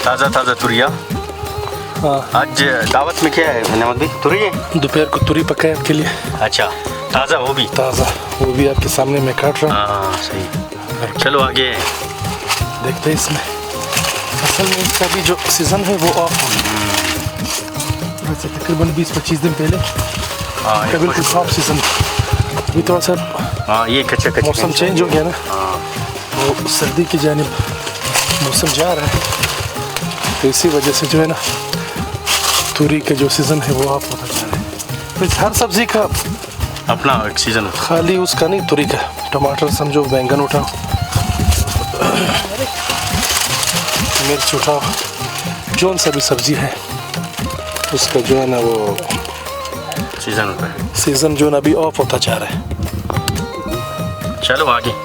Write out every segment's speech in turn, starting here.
ताज़ा ताज़ा तुरिया। हाँ, आज दावत में क्या है नमक भी तुरी है? दोपहर को तुरी पकाए आपके लिए। अच्छा, ताज़ा वो भी? ताज़ा वो भी आपके सामने मैं काट रहा हूँ। हाँ सही। चलो आगे देखते हैं इसमें। असल में इसका भी जो सीज़न है वो ऑफ हो गया। वैसे तकरीबन 20-25 दिन पहले हाँ का बिल्कुल ऑफ सीज़न। अभी थोड़ा सा हाँ ये कच्चा कच्चा मौसम चेंज हो गया ना, हाँ वो सर्दी की जानिब मौसम जा रहा है, तो इसी वजह से जो है ना तुरी का जो सीज़न है वो ऑफ होता जा रहा है। तो हर सब्ज़ी का अपना एक सीज़न। खाली उसका नहीं, तुरी का। टमाटर समझो, बैंगन उठाओ, मिर्च उठाओ, जौन सा भी सब्ज़ी है उसका जो है ना वो सीज़न होता है। सीज़न जो ना अभी ऑफ होता जा रहा है। चलो आगे।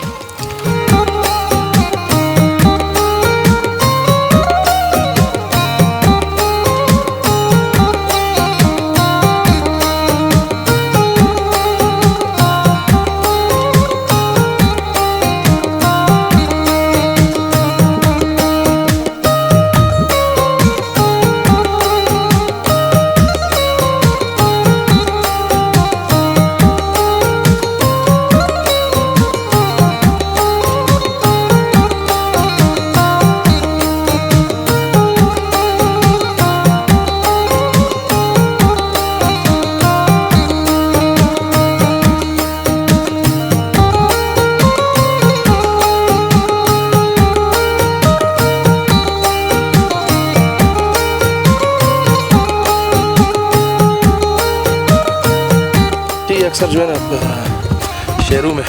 अक्सर जो है ना शहरों में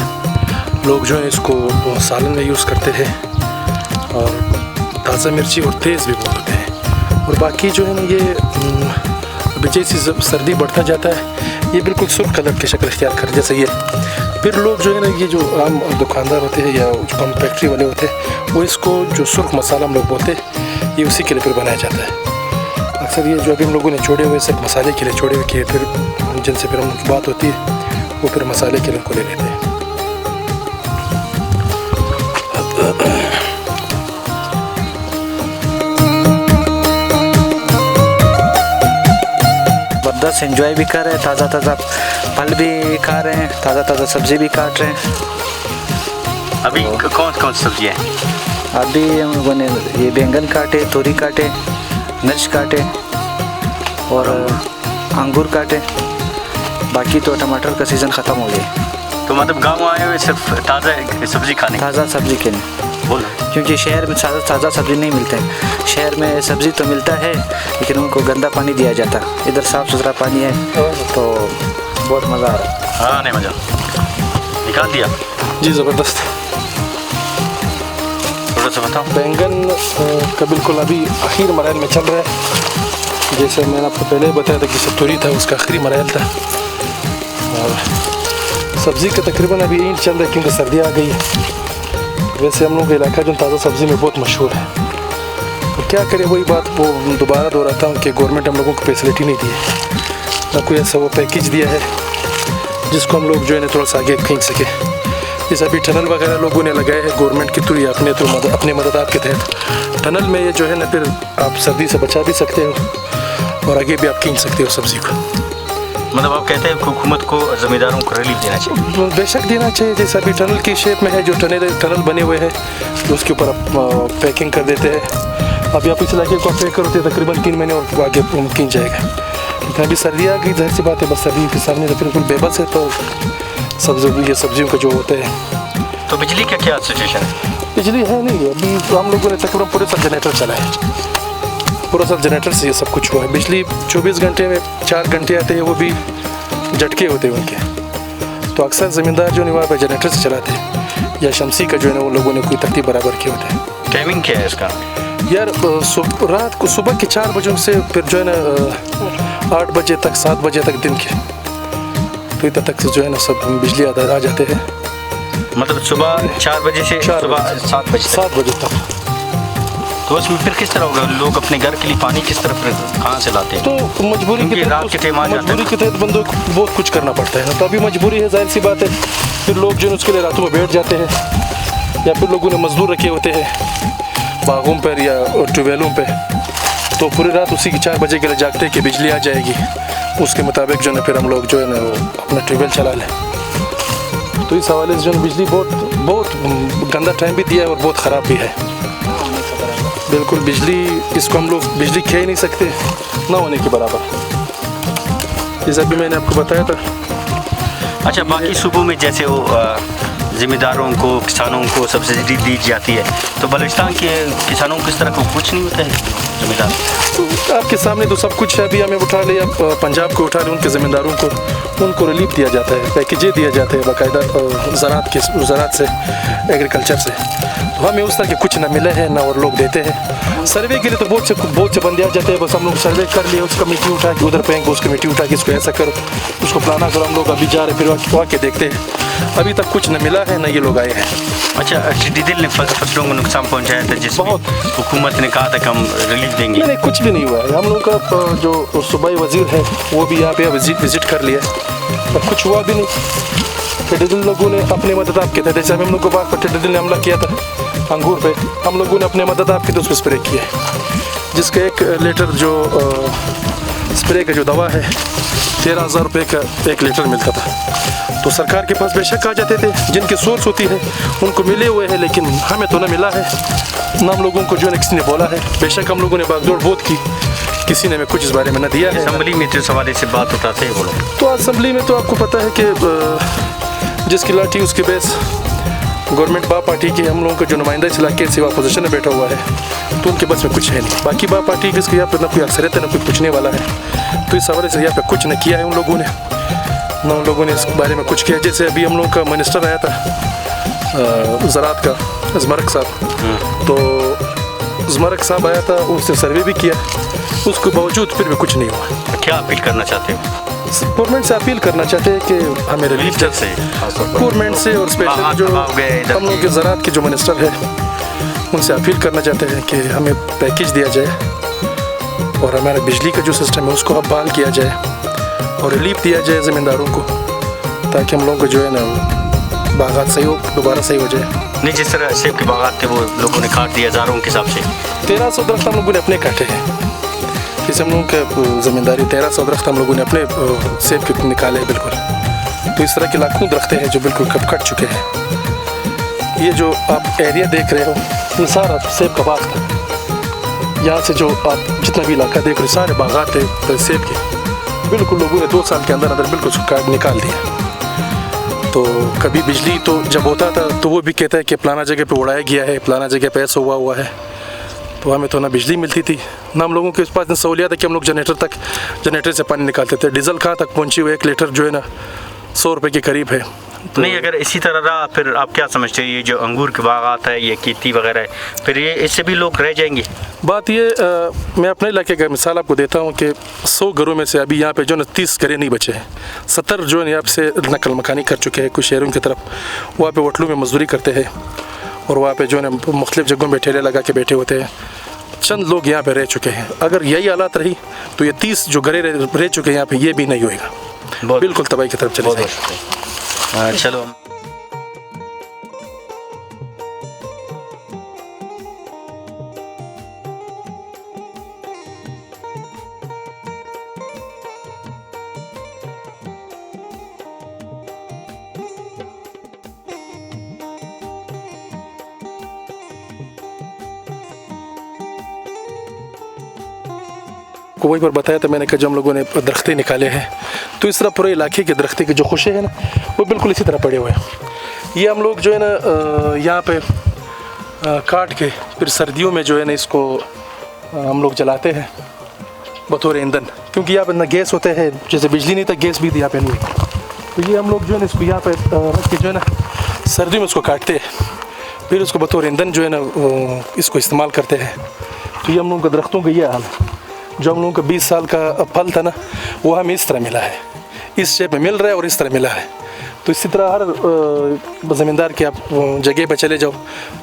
लोग जो है इसको सालन में यूज़ करते हैं, और ताज़ा मिर्ची और तेज़ भी बहुत होते हैं। और बाकी जो है ना ये अभी जैसे सर्दी बढ़ता जाता है ये बिल्कुल सुर्ख कलर की शक्ल इख्तियार कर जैसे ये। फिर लोग जो है ना ये जो आम दुकानदार होते हैं या जो कम फैक्ट्री वाले होते हैं वो इसको जो सुर्ख मसाला हम लोग बोलते हैं ये उसी के लिए फिर बनाया जाता है। अक्सर ये जो अभी हम लोगों ने छोड़े हुए सिर्फ मसाले के लिए छोड़े हुए कि फिर जिनसे फिर उनकी बात होती है वो फिर मसाले के लिए उनको ले लेते हैं। ज़बरदस्त एंजॉय भी कर रहे हैं, ताज़ा ताज़ा फल भी खा रहे हैं, ताज़ा ताज़ा सब्ज़ी भी काट रहे हैं। अभी कौन कौन सी सब्जी है? अभी हम लोगों ने ये बैंगन काटे, तोरी काटे, मिर्च काटे और अंगूर काटे। बाकी तो टमाटर का सीज़न ख़त्म हो गया। तो मतलब गांव आए हुए सिर्फ ताज़ा सब्जी खाने? ताज़ा सब्ज़ी के लिए, बोलो। क्योंकि शहर में ताज़ा सब्ज़ी नहीं मिलते हैं। शहर में सब्ज़ी तो मिलता है लेकिन उनको गंदा पानी दिया जाता है, इधर साफ़ सुथरा पानी है तो बहुत मज़ा आ रहा है। हाँ नहीं मज़ा निकाल दिया जी, ज़बरदस्त। थोड़ा सा बताओ। बैंगन का बिल्कुल अभी आखिर मरहल में चल रहा है। जैसे मैंने आपको पहले बताया था कि सतूरी था उसका आखिरी मरहल था। और सब्ज़ी का तकरीबन अभी ईंट चल रहा है क्योंकि सर्दी आ गई है। वैसे हम लोग का इलाका जो ताज़ा सब्ज़ी में बहुत मशहूर है, तो क्या करें, वही बात वो दोबारा दोहराता हूँ कि गवर्नमेंट हम लोगों को फैसिलिटी नहीं दी है, ना कोई ऐसा वो पैकेज दिया है जिसको हम लोग जो है ना थोड़ा सा आगे खींच सके। जैसे अभी टनल वगैरह लोगों ने लगाए हैं गवर्नमेंट के थ्रू या अपने मदद के तहत। टनल में ये जो है ना फिर आप सर्दी से बचा भी सकते हो और आगे भी आप खींच सकते हो सब्ज़ी को। मतलब आप कहते हैं हुकूमत को ज़मींदारों को रिलीफ देना चाहिए? बेशक देना चाहिए। जैसे अभी टनल की शेप में है, जो टनल बने हुए हैं तो उसके ऊपर आप पैकिंग कर देते हैं। अभी आप इस इलाके को पैक करते हैं तकरीबन 3 महीने और आगे खींच जाएगा। लेकिन अभी सर्दी आ गई, जाहिर सी बात है, बस सर्दी के सामने तो बिल्कुल बेबस है। तो सब्जियों का जो होता है। तो बिजली का क्या सिचुएशन है? बिजली है नहीं, अभी हम लोगों ने तकरीबन पूरे सब जनरेटर चलाए, पूरा सब जनरेटर से ये सब कुछ हुआ है। बिजली 24 घंटे में 4 घंटे आते हैं, वो भी झटके होते हैं उनके। तो अक्सर ज़मींदार जो है वहाँ पर जनरेटर से चलाते हैं या शमसी का जो है ना वो लोगों ने कोई तरतीब बराबर किया होता है। टाइमिंग क्या है इसका? यार रात को सुबह के 4 बजे से फिर जो है ना 8 बजे तक 7 बजे तक दिन के, तो इतना तक से जो है ना सब बिजली आ जाते हैं। मतलब सुबह 4 बजे से सुबह 7 बजे तक। तो उसमें फिर किस तरह होगा? लोग अपने घर के लिए पानी किस तरह कहाँ से लाते हैं? तो मजबूरी के तहत बंदों को बहुत कुछ करना पड़ता है ना। तो अभी मजबूरी है, जाहिर सी बात है। फिर लोग जो है उसके लिए रातों में बैठ जाते हैं या फिर लोगों ने मजदूर रखे होते हैं बागों पर या ट्यूबवेलों पे, तो पूरी रात उसी की 4 बजे के लिए जागते कि बिजली आ जाएगी, उसके मुताबिक जो है फिर हम लोग जो है ना वो अपना ट्यूबवेल चला लें। तो इस हवाले से जो है बिजली बहुत गंदा टाइम भी दिया है और बहुत ख़राब भी है। बिल्कुल बिजली, इसको हम लोग बिजली कह ही नहीं सकते, ना होने के बराबर। जैसा कि मैंने आपको बताया था। अच्छा, बाकी सूबों में जैसे वो ज़िम्मेदारों को, किसानों को सब्सिडी दी जाती है, तो बलूचिस्तान के किसानों को किस तरह को कुछ नहीं होता है ज़िम्मेदार? तो आपके सामने तो सब कुछ है। अभी हमें उठा ले, आप पंजाब को उठा ले, उनके ज़िम्मेदारों को उनको रिलीफ दिया जाता है, पैकेजें दिए जाते हैं बाकायदा ज़रात से, एग्रीकल्चर से। तो हमें उस तरह के कुछ ना मिले हैं ना और लोग देते हैं। सर्वे के लिए तो बहुत से बंदे आ जाते हैं, बस हम लोग सर्वे कर लिए, उस कमेटी उठा के उधर फेंक, उस कमेटी उठा के इसको ऐसा करो, उसको प्लाना करो। हम लोग अभी जा रहे, फिर वहाँ के देखते हैं। अभी तक कुछ न मिला है, ना ये लोग आए हैं। अच्छा, टिड्डी ने फसलों को नुकसान पहुंचाया था, जिसमें हुकूमत ने कहा था कि हम रिलीफ देंगे। नहीं, कुछ भी नहीं हुआ है। हम लोग का जो सूबाई वजीर है वो भी यहाँ पे विजिट कर लिया, पर कुछ हुआ भी नहीं। टिड्डी लोगों ने अपने मदद आप किया था, जैसे हम लोग को बात पर टिड्डी ने हमला किया था अंगूर पे, हम लोगों ने अपने मदद आप की तो उस पर स्प्रे किया, जिसका 1 लीटर जो स्प्रे का जो दवा है 13,000 रुपये का 1 लीटर मिलता था। तो सरकार के पास बेशक आ जाते थे, जिनकी सोर्स होती है उनको मिले हुए हैं, लेकिन हमें तो ना मिला है, ना हम लोगों को जो है किसी ने बोला है। बेशक हम लोगों ने भागदौड़ बहुत की, किसी ने हमें कुछ इस बारे में न दिया है। असम्बली में तो सवाल से बात उठाते हैं वो लोग, तो असम्बली में तो आपको पता है कि जिसकी लाठी उसकी बेस। गवर्नमेंट बा पार्टी के हम लोगों का जो नुमाइंदा इस इलाके से अपोजिशन में बैठा हुआ है, तो उनके बस में कुछ है नहीं। बाकी बा पार्टी जिसके यहाँ पर ना कोई अक्सरियत है, ना कोई पूछने वाला है, तो इस हवाले से यहाँ पे कुछ न किया है उन लोगों ने, ना उन लोगों ने इस बारे में कुछ किया। जैसे अभी हम लोग का मिनिस्टर आया था ज़राअत का, ज़मरक साहब, तो ज़मरक साहब आया था, उसने सर्वे भी किया, उसके बावजूद फिर भी कुछ नहीं हुआ। क्या अपील करना चाहते हो? गवर्नमेंट से अपील करना चाहते हैं कि हमें रिलीफ से, गवर्नमेंट से, और स्पेशल जो हम लोग के ज़राअत के जो मिनिस्टर है उनसे अपील करना चाहते हैं कि हमें पैकेज दिया जाए और हमारे बिजली का जो सिस्टम है उसको अब बहाल किया जाए और रिलीफ दिया जाए ज़मींदारों को, ताकि हम लोगों को जो है ना बागात सही हो, दोबारा सही हो जाए। नहीं, जिस तरह सेब के बागात थे वो लोगों ने काट दिया हज़ारों के हिसाब से। 1300 दरख्त हम लोगों ने अपने काटे हैं, जैसे हम लोगों के ज़मींदारी 1300 दरख्त हम लोगों ने अपने सेब के निकाले हैं बिल्कुल। तो इस तरह के लाखों दरख्तें हैं जो बिल्कुल कब कट चुके हैं। ये जो आप एरिया देख रहे हो, ये सारा सेब का बाग था। यहाँ से जो आप जितना भी इलाका देख रहे हो, सारे बागात थे सेब के, बिल्कुल लोगों ने 2 साल के अंदर अंदर बिल्कुल काट निकाल दिया। तो कभी बिजली तो जब होता था तो वो भी कहता है कि फलाना जगह पे उड़ाया गया है, फलाना जगह पे ऐसा हुआ है। तो हमें तो ना बिजली मिलती थी, ना हम लोगों के पास सहूलियत है कि हम लोग जनरेटर से पानी निकालते थे। डीजल कहाँ तक पहुँची हुई, 1 लीटर जो है ना 100 रुपये के करीब है। तो नहीं, अगर इसी तरह रहा फिर आप क्या समझते हैं, ये जो अंगूर के बागात है, ये खेती वगैरह है, फिर ये इससे भी लोग रह जाएंगे? बात ये मैं अपने इलाके का मिसाल आपको देता हूँ कि 100 घरों में से अभी यहाँ पे जो है 30 घरें नहीं बचे हैं। 70 जो है यहाँ से नकल मकानी कर चुके हैं कुछ शहरों की तरफ, वहाँ पे होटलों में मजदूरी करते हैं और वहाँ पे जो है मुख्तलिफ जगहों में ठेले लगा के बैठे होते हैं। चंद लोग यहाँ पे रह चुके हैं। अगर यही हालात रही तो ये 30 जो घरें रह चुके हैं यहाँ पे, ये भी नहीं होएगा, बिल्कुल तबाही की तरफ चले जाएगा। चलो, को वहीं पर बताया था मैंने कि जब हम लोगों ने दरख्तें निकाले हैं तो इस तरह पूरे इलाके के दरख्ते के जो खुशे हैं ना वो बिल्कुल इसी तरह पड़े हुए हैं। ये हम लोग जो है ना यहाँ पे काट के फिर सर्दियों में जो है ना इसको हम लोग जलाते हैं बतौर ईंधन, क्योंकि यहाँ पर ना गैस होते हैं, जैसे बिजली नहीं था गैस भी यहाँ पे नहीं। तो ये हम लोग जो है ना इसको यहाँ पे रख के जो है ना सर्दियों में इसको काटते हैं, फिर उसको बतौर ईंधन जो है ना इसको इस्तेमाल करते हैं। तो ये हम लोगों का दरख्तों का ये हाल, जो हम लोगों का 20 साल का फल था ना वो हमें इस तरह मिला है, इस शेप में मिल रहा है और इस तरह मिला है। तो इसी तरह हर ज़मींदार के आप जगह पर चले जाओ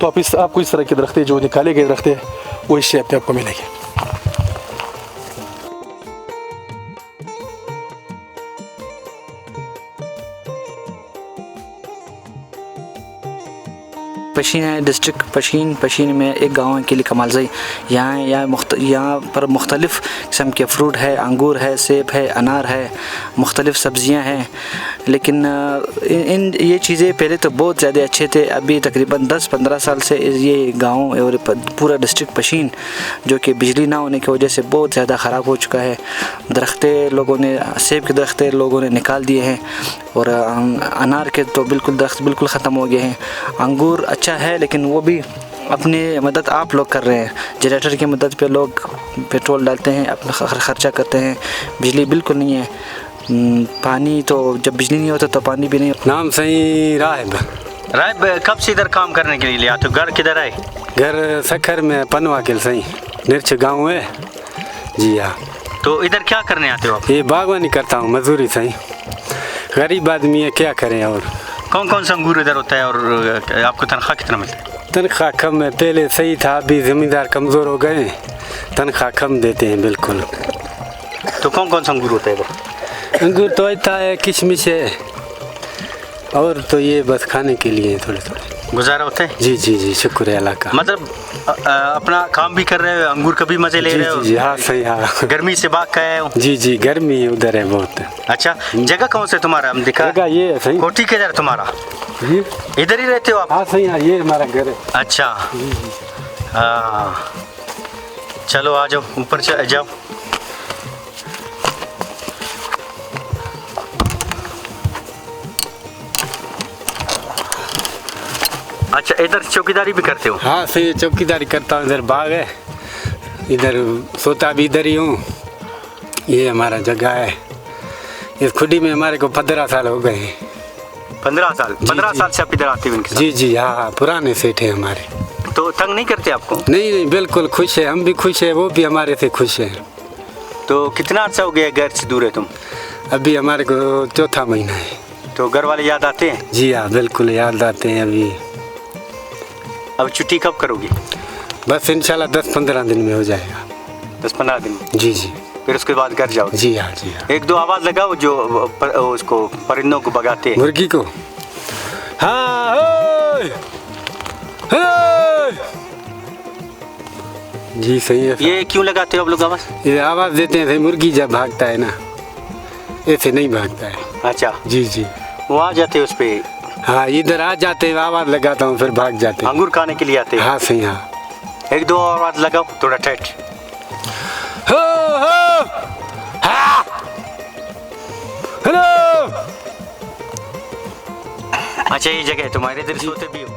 तो आपको इस तरह के दरख्तें जो निकाले गए दरख्तें वो इस शेप में आपको मिलेंगे। पशीन है, डिस्ट्रिक्ट पशीन में एक गांव है किली कमालजई। यहाँ पर मुख्तलिफ़ किस्म के फ्रूट है, अंगूर है, सेब है, अनार है, मुख्तलिफ़ सब्ज़ियाँ हैं। लेकिन ये चीज़ें पहले तो बहुत ज़्यादा अच्छे थे। अभी तकरीबन 10-15 साल से ये गांव और पूरा डिस्ट्रिक्ट पशीन जो कि बिजली ना होने की वजह से बहुत ज़्यादा ख़राब हो चुका है। दरख्तें लोगों ने, सेब के दरख्तें लोगों ने निकाल दिए हैं और अनार के तो दरख्त बिल्कुल ख़त्म हो गए हैं। अंगूर अच्छा है लेकिन वो भी अपनी मदद आप लोग कर रहे हैं। जनरेटर की मदद पे लोग पेट्रोल डालते हैं, अपना ख़र्चा करते हैं। बिजली बिल्कुल नहीं है। पानी तो जब बिजली नहीं होता तो पानी भी नहीं। नाम सही राहिब। राहिब, कब से इधर काम करने के लिए लिया? तो घर किधर है? घर सखर में पनवा के सही निर्च गाँव है। जी हाँ। तो इधर क्या करने आते हो आप? ये बागवानी करता हूँ, मजदूरी सही। गरीब आदमी है, क्या करें। और कौन कौन सा अंगूर इधर होता है और आपको तनख्वाह कितना मिलता है? तनख्वाह कम है, पहले सही था, अभी ज़मींदार कमज़ोर हो गए, तनख्वाह कम देते हैं बिल्कुल। तो कौन कौन सा अंगूर होता है इधर? अंगूर तो ऐसा है, किशमिश है, और तो ये बस खाने के लिए थोड़े थोड़े गुजारा होता है। जी जी जी, शुक्र है अल्लाह का। मतलब अपना काम भी कर रहे हो, अंगूर का भी मजे ले जी रहे हो? जी हाँ सही। हाँ गर्मी से भाग के आए हो? जी जी, गर्मी उधर है बहुत। अच्छा, जगह कौन से तुम्हारा? हम दिखा जगह ये है सही। कोठी किधर है तुम्हारा? जी इधर ही रहते हो आप? हाँ सही। हाँ, ये हमारा घर है। अच्छा हाँ, चलो आ जाओ, ऊपर जाओ। अच्छा, इधर चौकीदारी भी करते हो? हाँ सही, चौकीदारी करता हूँ। इधर बाग है, इधर सोता भी इधर ही हूँ। ये हमारा जगह है। इस खुडी में हमारे को 15 साल हो गए हैं। 15 साल? 15 साल से आप इधर आते हो इनके साथ? जी जी हाँ हाँ, पुराने सेठ हैं हमारे। तो तंग नहीं करते आपको? नहीं नहीं, बिल्कुल खुश है, हम भी खुश है, वो भी हमारे से खुश है। तो कितना अर्सा हो गया घर से दूर है तुम? अभी हमारे को 4था महीना है। तो घर वाले याद आते हैं? जी हाँ बिल्कुल याद आते हैं। अभी अब छुट्टी कब करोगी? बस इंशाल्लाह 10-15 दिन में हो जाएगा। 10-15 दिन में? जी जी। फिर उसके बाद घर जाओ? जी हाँ जी हाँ। एक दो आवाज़ लगाओ जो उसको परिंदों को भगाते हैं। मुर्गी को? हाँ ओए, ओए। जी सही है। ये क्यों लगाते हो आप लोग आवाज़? ये आवाज़ देते हैं, मुर्गी जब भागता है ना, ऐसे नहीं भागता है। अच्छा जी जी। वो आ जाते हैं उस पे? हाँ, इधर आ जाते हैं, आवाज़ लगाता हूँ, फिर भाग जाते हैं। अंगूर खाने के लिए आते हैं? हाँ सही। हाँ, एक दो आवाज़ लगाओ थोड़ा ठेठ। हो हो, हाँ, हेलो। अच्छा, ये जगह है तुम्हारे, इधर सोते भी हो?